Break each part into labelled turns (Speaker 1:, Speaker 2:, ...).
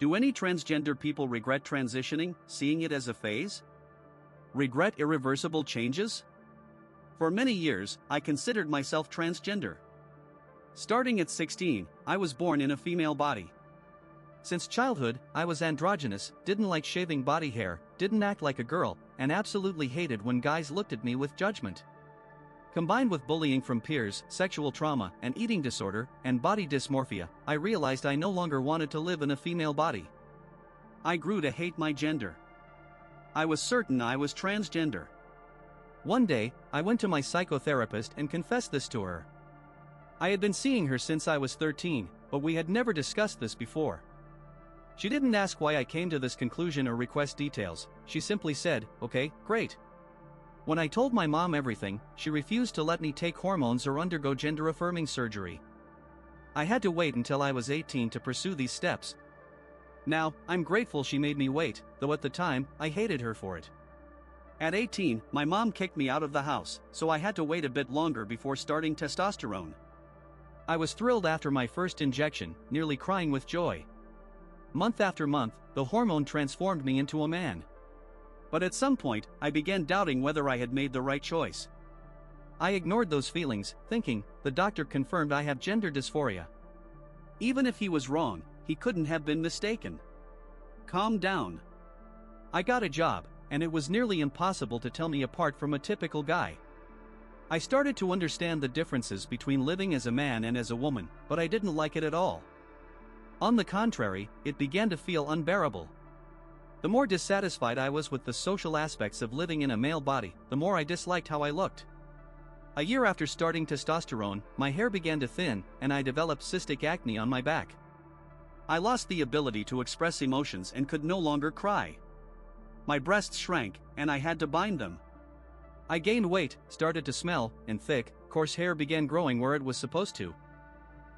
Speaker 1: Do any transgender people regret transitioning, seeing it as a phase? Regret irreversible changes? For many years, I considered myself transgender. Starting at 16, I was born in a female body. Since childhood, I was androgynous, didn't like shaving body hair, didn't act like a girl, and absolutely hated when guys looked at me with judgment. Combined with bullying from peers, sexual trauma, an eating disorder, and body dysmorphia, I realized I no longer wanted to live in a female body. I grew to hate my gender. I was certain I was transgender. One day, I went to my psychotherapist and confessed this to her. I had been seeing her since I was 13, but we had never discussed this before. She didn't ask why I came to this conclusion or request details. She simply said, "Okay, great." When I told my mom everything, she refused to let me take hormones or undergo gender-affirming surgery. I had to wait until I was 18 to pursue these steps. Now, I'm grateful she made me wait, though at the time, I hated her for it. At 18, my mom kicked me out of the house, so I had to wait a bit longer before starting testosterone. I was thrilled after my first injection, nearly crying with joy. Month after month, the hormone transformed me into a man. But at some point, I began doubting whether I had made the right choice. I ignored those feelings, thinking, the doctor confirmed I have gender dysphoria. Even if he was wrong, he couldn't have been mistaken. Calm down. I got a job, and it was nearly impossible to tell me apart from a typical guy. I started to understand the differences between living as a man and as a woman, but I didn't like it at all. On the contrary, it began to feel unbearable. The more dissatisfied I was with the social aspects of living in a male body, the more I disliked how I looked. A year after starting testosterone, my hair began to thin, and I developed cystic acne on my back. I lost the ability to express emotions and could no longer cry. My breasts shrank, and I had to bind them. I gained weight, started to smell, and thick, coarse hair began growing where it was supposed to.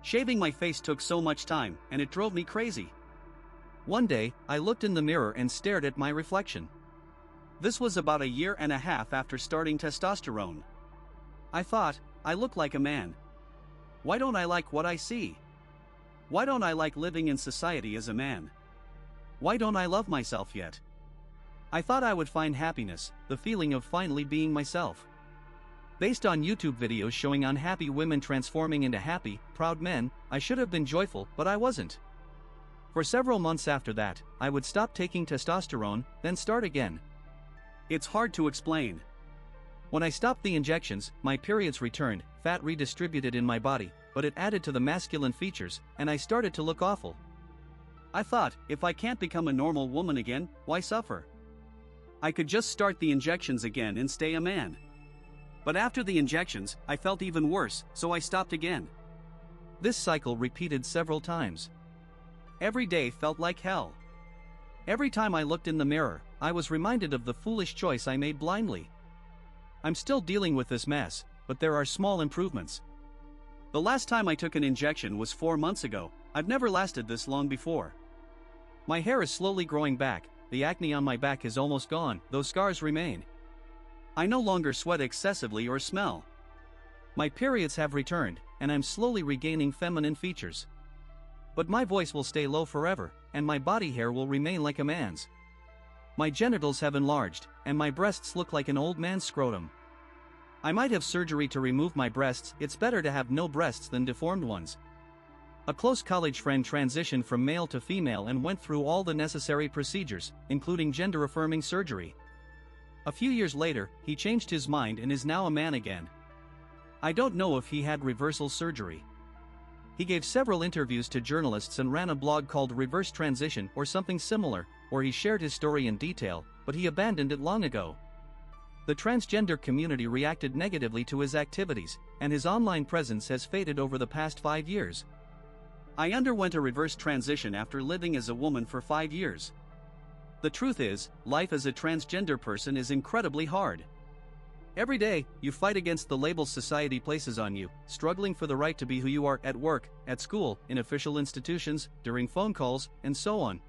Speaker 1: Shaving my face took so much time, and it drove me crazy. One day, I looked in the mirror and stared at my reflection. This was about a year and a half after starting testosterone. I thought, I look like a man. Why don't I like what I see? Why don't I like living in society as a man? Why don't I love myself yet? I thought I would find happiness, the feeling of finally being myself. Based on YouTube videos showing unhappy women transforming into happy, proud men, I should have been joyful, but I wasn't. For several months after that, I would stop taking testosterone, then start again. It's hard to explain. When I stopped the injections, my periods returned, fat redistributed in my body, but it added to the masculine features, and I started to look awful. I thought, if I can't become a normal woman again, why suffer? I could just start the injections again and stay a man. But after the injections, I felt even worse, so I stopped again. This cycle repeated several times. Every day felt like hell. Every time I looked in the mirror, I was reminded of the foolish choice I made blindly. I'm still dealing with this mess, but there are small improvements. The last time I took an injection was 4 months ago. I've never lasted this long before. My hair is slowly growing back, the acne on my back is almost gone, though scars remain. I no longer sweat excessively or smell. My periods have returned, and I'm slowly regaining feminine features. But my voice will stay low forever, and my body hair will remain like a man's. My genitals have enlarged, and my breasts look like an old man's scrotum. I might have surgery to remove my breasts. It's better to have no breasts than deformed ones. A close college friend transitioned from male to female and went through all the necessary procedures, including gender-affirming surgery. A few years later, he changed his mind and is now a man again. I don't know if he had reversal surgery. He gave several interviews to journalists and ran a blog called Reverse Transition or something similar, where he shared his story in detail, but he abandoned it long ago. The transgender community reacted negatively to his activities, and his online presence has faded over the past 5 years. I underwent a reverse transition after living as a woman for 5 years. The truth is, life as a transgender person is incredibly hard. Every day, you fight against the labels society places on you, struggling for the right to be who you are at work, at school, in official institutions, during phone calls, and so on.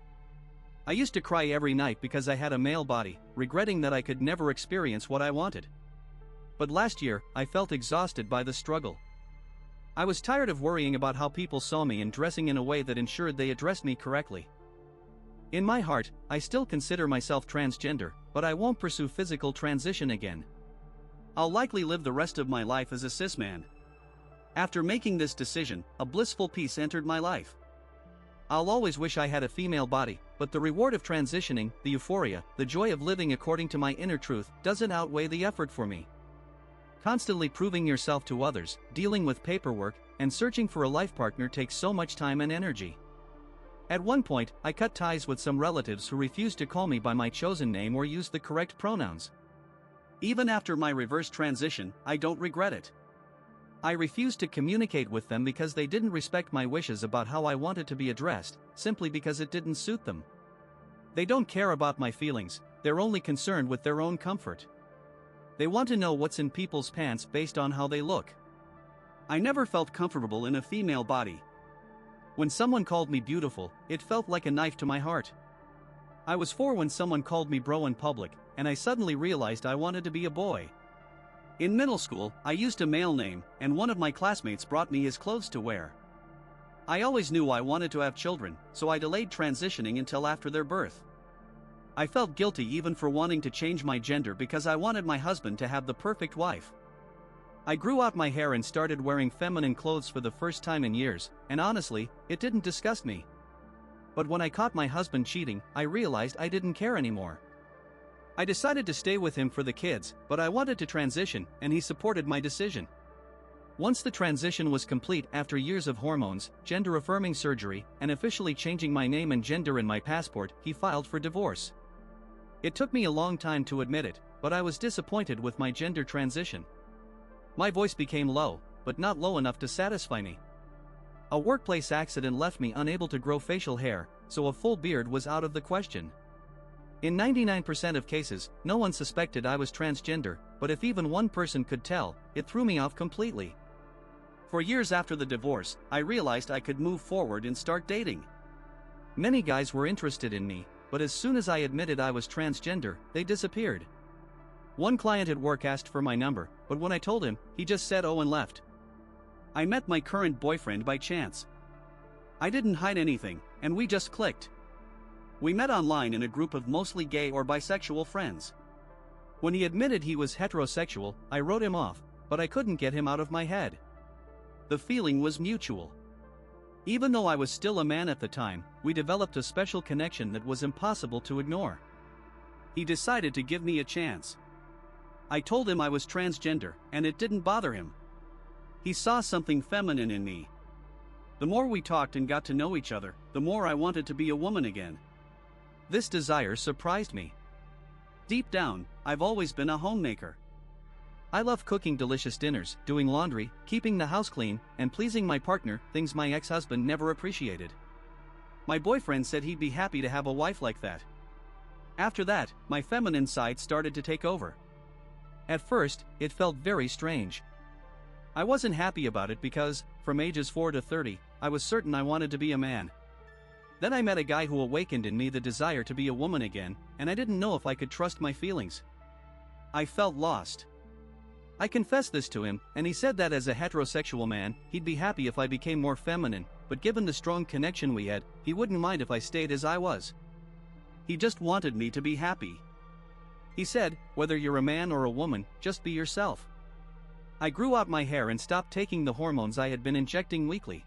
Speaker 1: I used to cry every night because I had a male body, regretting that I could never experience what I wanted. But last year, I felt exhausted by the struggle. I was tired of worrying about how people saw me and dressing in a way that ensured they addressed me correctly. In my heart, I still consider myself transgender, but I won't pursue physical transition again. I'll likely live the rest of my life as a cis man. After making this decision, a blissful peace entered my life. I'll always wish I had a female body, but the reward of transitioning, the euphoria, the joy of living according to my inner truth, doesn't outweigh the effort for me. Constantly proving yourself to others, dealing with paperwork, and searching for a life partner takes so much time and energy. At one point, I cut ties with some relatives who refused to call me by my chosen name or use the correct pronouns. Even after my reverse transition, I don't regret it. I refused to communicate with them because they didn't respect my wishes about how I wanted to be addressed, simply because it didn't suit them. They don't care about my feelings, they're only concerned with their own comfort. They want to know what's in people's pants based on how they look. I never felt comfortable in a female body. When someone called me beautiful, it felt like a knife to my heart. I was 4 when someone called me bro in public, and I suddenly realized I wanted to be a boy. In middle school, I used a male name, and one of my classmates brought me his clothes to wear. I always knew I wanted to have children, so I delayed transitioning until after their birth. I felt guilty even for wanting to change my gender because I wanted my husband to have the perfect wife. I grew out my hair and started wearing feminine clothes for the first time in years, and honestly, it didn't disgust me. But when I caught my husband cheating, I realized I didn't care anymore. I decided to stay with him for the kids, but I wanted to transition, and he supported my decision. Once the transition was complete after years of hormones, gender-affirming surgery, and officially changing my name and gender in my passport, he filed for divorce. It took me a long time to admit it, but I was disappointed with my gender transition. My voice became low, but not low enough to satisfy me. A workplace accident left me unable to grow facial hair, so a full beard was out of the question. In 99% of cases, no one suspected I was transgender, but if even one person could tell, it threw me off completely. For years after the divorce, I realized I could move forward and start dating. Many guys were interested in me, but as soon as I admitted I was transgender, they disappeared. One client at work asked for my number, but when I told him, he just said oh and left. I met my current boyfriend by chance. I didn't hide anything, and we just clicked. We met online in a group of mostly gay or bisexual friends. When he admitted he was heterosexual, I wrote him off, but I couldn't get him out of my head. The feeling was mutual. Even though I was still a man at the time, we developed a special connection that was impossible to ignore. He decided to give me a chance. I told him I was transgender, and it didn't bother him. He saw something feminine in me. The more we talked and got to know each other, the more I wanted to be a woman again. This desire surprised me. Deep down, I've always been a homemaker. I love cooking delicious dinners, doing laundry, keeping the house clean, and pleasing my partner, things my ex-husband never appreciated. My boyfriend said he'd be happy to have a wife like that. After that, my feminine side started to take over. At first, it felt very strange. I wasn't happy about it because, from ages 4 to 30, I was certain I wanted to be a man. Then I met a guy who awakened in me the desire to be a woman again, and I didn't know if I could trust my feelings. I felt lost. I confessed this to him, and he said that as a heterosexual man, he'd be happy if I became more feminine, but given the strong connection we had, he wouldn't mind if I stayed as I was. He just wanted me to be happy. He said, whether you're a man or a woman, just be yourself. I grew out my hair and stopped taking the hormones I had been injecting weekly.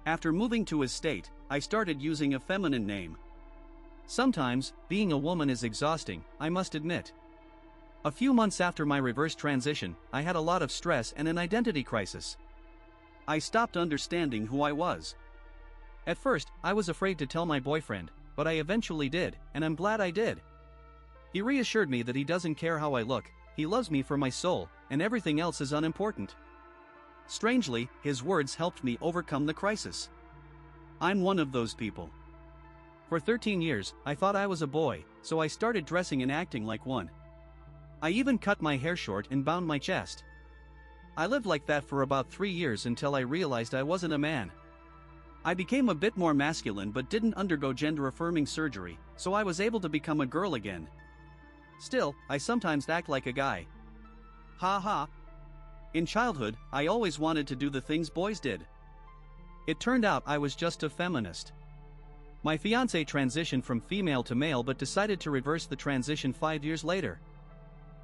Speaker 1: After moving to his state, I started using a feminine name. Sometimes, being a woman is exhausting, I must admit. A few months after my reverse transition, I had a lot of stress and an identity crisis. I stopped understanding who I was. At first, I was afraid to tell my boyfriend, but I eventually did, and I'm glad I did. He reassured me that he doesn't care how I look, he loves me for my soul, and everything else is unimportant. Strangely, his words helped me overcome the crisis. I'm one of those people. For 13 years, I thought I was a boy, so I started dressing and acting like one. I even cut my hair short and bound my chest. I lived like that for about 3 years until I realized I wasn't a man. I became a bit more masculine but didn't undergo gender-affirming surgery, so I was able to become a girl again. Still, I sometimes act like a guy. Ha ha. In childhood, I always wanted to do the things boys did. It turned out I was just a feminist. My fiancé transitioned from female to male but decided to reverse the transition 5 years later.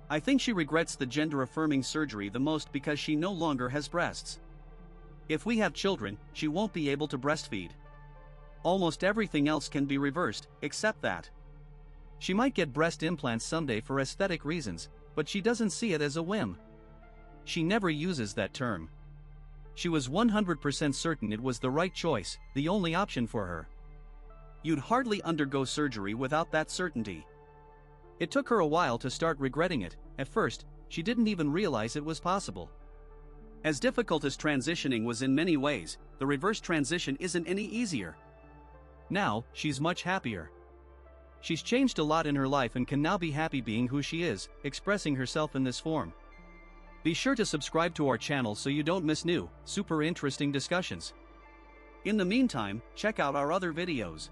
Speaker 1: I think she regrets the gender-affirming surgery the most because she no longer has breasts. If we have children, she won't be able to breastfeed. Almost everything else can be reversed, except that. She might get breast implants someday for aesthetic reasons, but she doesn't see it as a whim. She never uses that term. She was 100% certain it was the right choice, the only option for her. You'd hardly undergo surgery without that certainty. It took her a while to start regretting it. At first, she didn't even realize it was possible. As difficult as transitioning was in many ways, the reverse transition isn't any easier. Now, she's much happier. She's changed a lot in her life and can now be happy being who she is, expressing herself in this form. Be sure to subscribe to our channel so you don't miss new, super interesting discussions. In the meantime, check out our other videos.